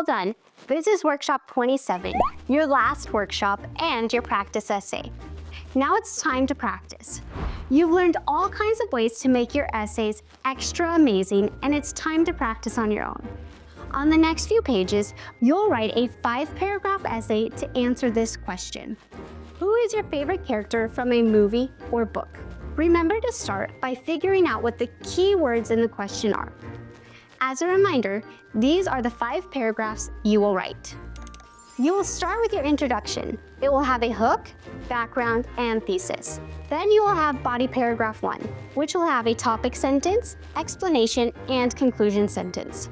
Well done. This is workshop 27, your last workshop and your practice essay. Now it's time to practice. You've learned all kinds of ways to make your essays extra amazing, and it's time to practice on your own. On the next few pages, you'll write a 5-paragraph essay to answer this question. Who is your favorite character from a movie or book? Remember to start by figuring out what the key words in the question are. As a reminder, these are the 5 paragraphs you will write. You will start with your introduction. It will have a hook, background, and thesis. Then you will have body paragraph 1, which will have a topic sentence, explanation, and conclusion sentence.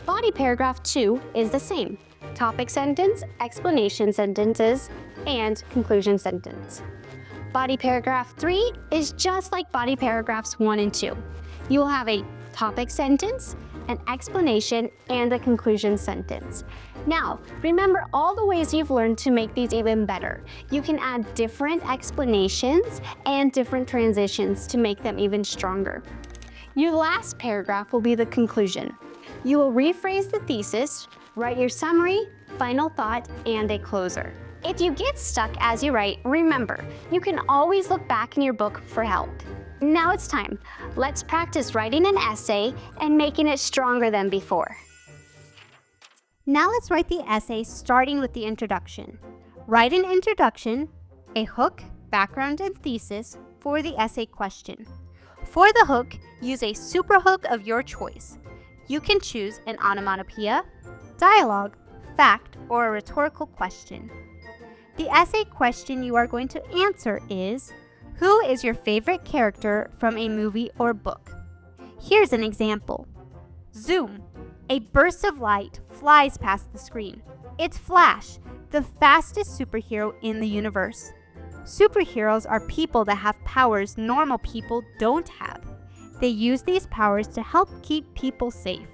Body paragraph 2 is the same. Topic sentence, explanation sentences, and conclusion sentence. Body paragraph 3 is just like body paragraphs 1 and 2. You will have a topic sentence, an explanation, and a conclusion sentence. Now, remember all the ways you've learned to make these even better. You can add different explanations and different transitions to make them even stronger. Your last paragraph will be the conclusion. You will rephrase the thesis, write your summary, final thought, and a closer. If you get stuck as you write, remember, you can always look back in your book for help. Now it's time. Let's practice writing an essay and making it stronger than before. Now let's write the essay starting with the introduction. Write an introduction, a hook, background, and thesis for the essay question. For the hook, use a superhook of your choice. You can choose an onomatopoeia, dialogue, fact, or a rhetorical question. The essay question you are going to answer is, who is your favorite character from a movie or book? Here's an example. Zoom. A burst of light flies past the screen. It's Flash, the fastest superhero in the universe. Superheroes are people that have powers normal people don't have. They use these powers to help keep people safe.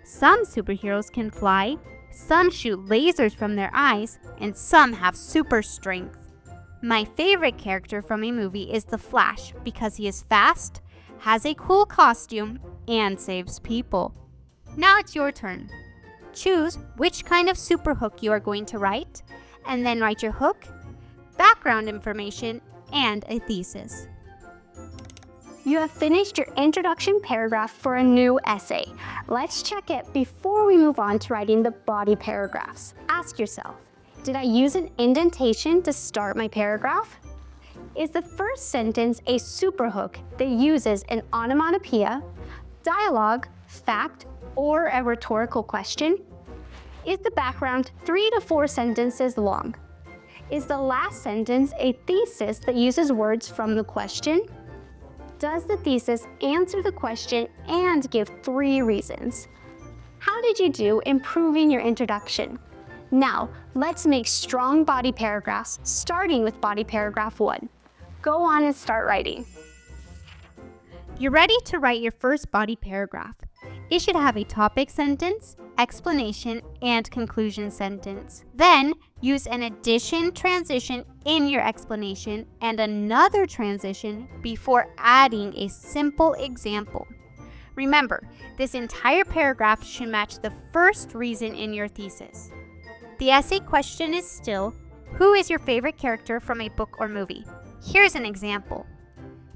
Some superheroes can fly, some shoot lasers from their eyes, and some have super strength. My favorite character from a movie is the Flash because he is fast, has a cool costume, and saves people. Now it's your turn. Choose which kind of superhook you are going to write, and then write your hook, background information, and a thesis. You have finished your introduction paragraph for a new essay. Let's check it before we move on to writing the body paragraphs. Ask yourself, did I use an indentation to start my paragraph? Is the first sentence a superhook that uses an onomatopoeia, dialogue, fact, or a rhetorical question? Is the background 3 to 4 sentences long? Is the last sentence a thesis that uses words from the question? Does the thesis answer the question and give 3 reasons? How did you do improving your introduction? Now, let's make strong body paragraphs, starting with body paragraph 1. Go on and start writing. You're ready to write your first body paragraph. It should have a topic sentence, explanation, and conclusion sentence. Then, use an addition transition in your explanation and another transition before adding a simple example. Remember, this entire paragraph should match the first reason in your thesis. The essay question is still, who is your favorite character from a book or movie? Here's an example.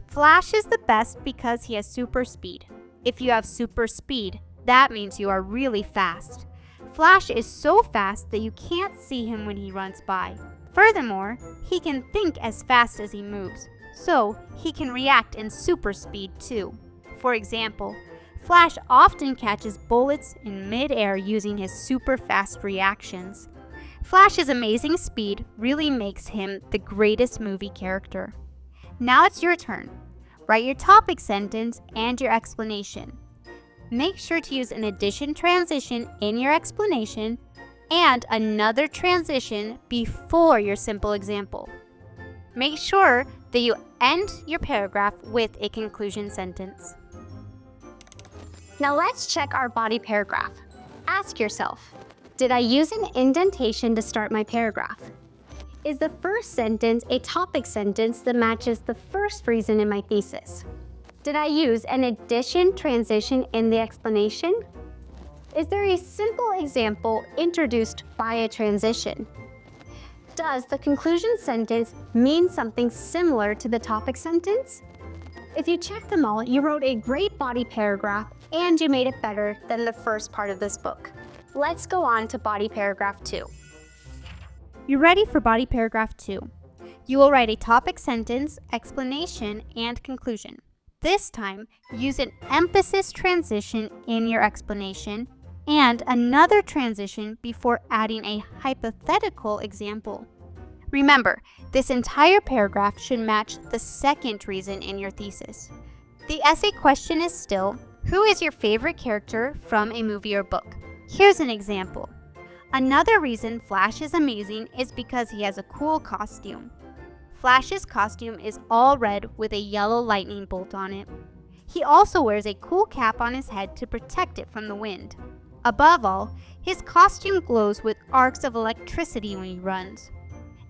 Flash is the best because he has super speed. If you have super speed, that means you are really fast. Flash is so fast that you can't see him when he runs by. Furthermore, he can think as fast as he moves, so he can react in super speed too. For example, Flash often catches bullets in mid-air using his super fast reactions. Flash's amazing speed really makes him the greatest movie character. Now it's your turn. Write your topic sentence and your explanation. Make sure to use an addition transition in your explanation and another transition before your simple example. Make sure that you end your paragraph with a conclusion sentence. Now let's check our body paragraph. Ask yourself, did I use an indentation to start my paragraph? Is the first sentence a topic sentence that matches the first reason in my thesis? Did I use an addition transition in the explanation? Is there a simple example introduced by a transition? Does the conclusion sentence mean something similar to the topic sentence? If you check them all, you wrote a great body paragraph and you made it better than the first part of this book. Let's go on to body paragraph 2. You're ready for body paragraph 2. You will write a topic sentence, explanation, and conclusion. This time, use an emphasis transition in your explanation and another transition before adding a hypothetical example. Remember, this entire paragraph should match the second reason in your thesis. The essay question is still, who is your favorite character from a movie or book? Here's an example. Another reason Flash is amazing is because he has a cool costume. Flash's costume is all red with a yellow lightning bolt on it. He also wears a cool cap on his head to protect it from the wind. Above all, his costume glows with arcs of electricity when he runs.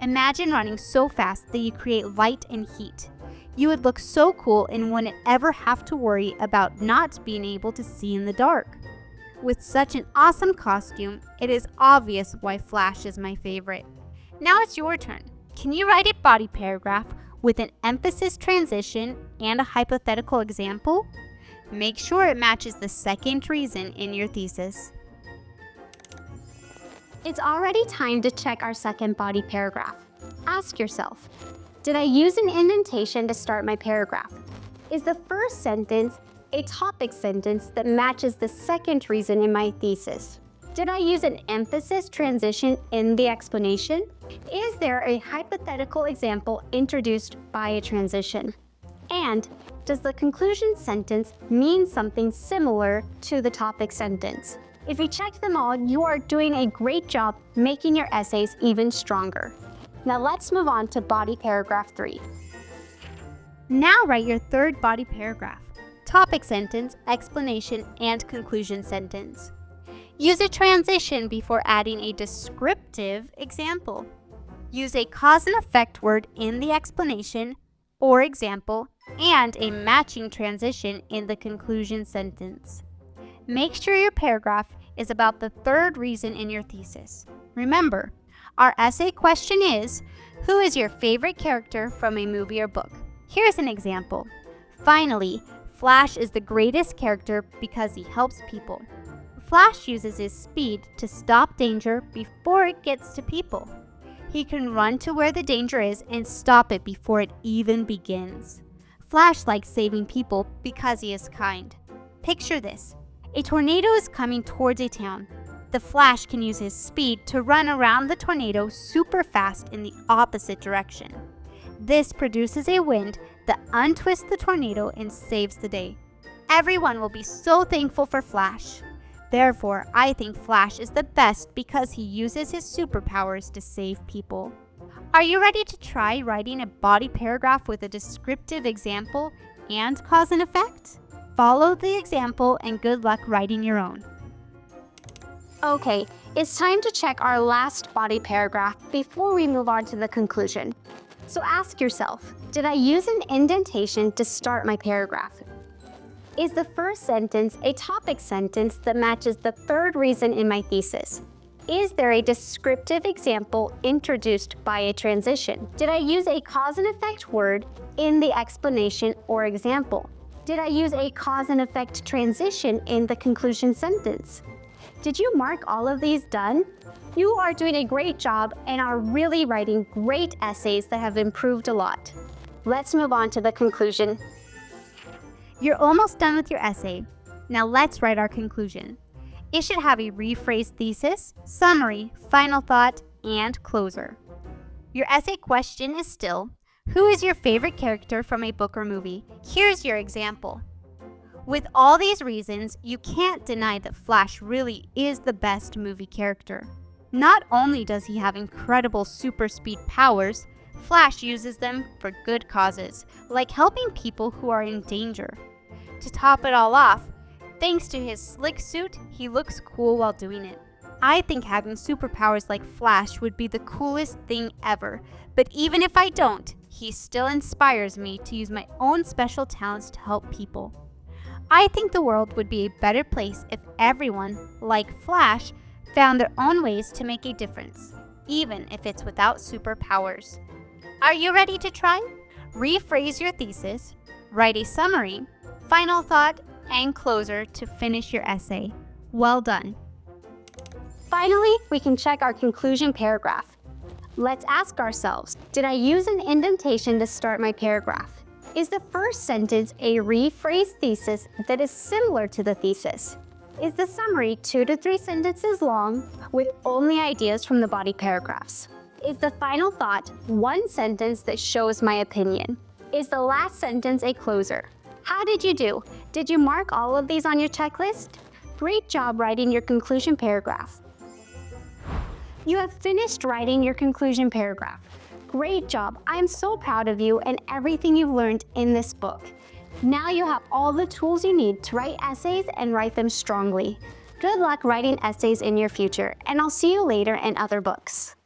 Imagine running so fast that you create light and heat. You would look so cool and wouldn't ever have to worry about not being able to see in the dark. With such an awesome costume, it is obvious why Flash is my favorite. Now it's your turn. Can you write a body paragraph with an emphasis transition and a hypothetical example? Make sure it matches the second reason in your thesis. It's already time to check our second body paragraph. Ask yourself, did I use an indentation to start my paragraph? Is the first sentence a topic sentence that matches the second reason in my thesis? Did I use an emphasis transition in the explanation? Is there a hypothetical example introduced by a transition? And does the conclusion sentence mean something similar to the topic sentence? If you check them all, you are doing a great job making your essays even stronger. Now let's move on to body paragraph 3. Now write your third body paragraph. Topic sentence, explanation, and conclusion sentence. Use a transition before adding a descriptive example. Use a cause and effect word in the explanation or example and a matching transition in the conclusion sentence. Make sure your paragraph is about the third reason in your thesis. Remember, our essay question is, who is your favorite character from a movie or book? Here's an example. Finally, Flash is the greatest character because he helps people. Flash uses his speed to stop danger before it gets to people. He can run to where the danger is and stop it before it even begins. Flash likes saving people because he is kind. Picture this. A tornado is coming towards a town. The Flash can use his speed to run around the tornado super fast in the opposite direction. This produces a wind that untwists the tornado and saves the day. Everyone will be so thankful for Flash. Therefore, I think Flash is the best because he uses his superpowers to save people. Are you ready to try writing a body paragraph with a descriptive example and cause and effect? Follow the example and good luck writing your own. Okay, it's time to check our last body paragraph before we move on to the conclusion. So ask yourself, did I use an indentation to start my paragraph? Is the first sentence a topic sentence that matches the third reason in my thesis? Is there a descriptive example introduced by a transition? Did I use a cause and effect word in the explanation or example? Did I use a cause and effect transition in the conclusion sentence? Did you mark all of these done? You are doing a great job and are really writing great essays that have improved a lot. Let's move on to the conclusion. You're almost done with your essay. Now let's write our conclusion. It should have a rephrased thesis, summary, final thought, and closer. Your essay question is still, who is your favorite character from a book or movie? Here's your example. With all these reasons, you can't deny that Flash really is the best movie character. Not only does he have incredible super speed powers, Flash uses them for good causes, like helping people who are in danger. To top it all off, thanks to his slick suit, he looks cool while doing it. I think having superpowers like Flash would be the coolest thing ever, but even if I don't, he still inspires me to use my own special talents to help people. I think the world would be a better place if everyone, like Flash, found their own ways to make a difference, even if it's without superpowers. Are you ready to try? Rephrase your thesis, write a summary, final thought, and closer to finish your essay. Well done. Finally, we can check our conclusion paragraph. Let's ask ourselves, did I use an indentation to start my paragraph? Is the first sentence a rephrased thesis that is similar to the thesis? Is the summary 2 to 3 sentences long with only ideas from the body paragraphs? Is the final thought one sentence that shows my opinion? Is the last sentence a closer? How did you do? Did you mark all of these on your checklist? Great job writing your conclusion paragraph. You have finished writing your conclusion paragraph. Great job. I am so proud of you and everything you've learned in this book. Now you have all the tools you need to write essays and write them strongly. Good luck writing essays in your future, and I'll see you later in other books.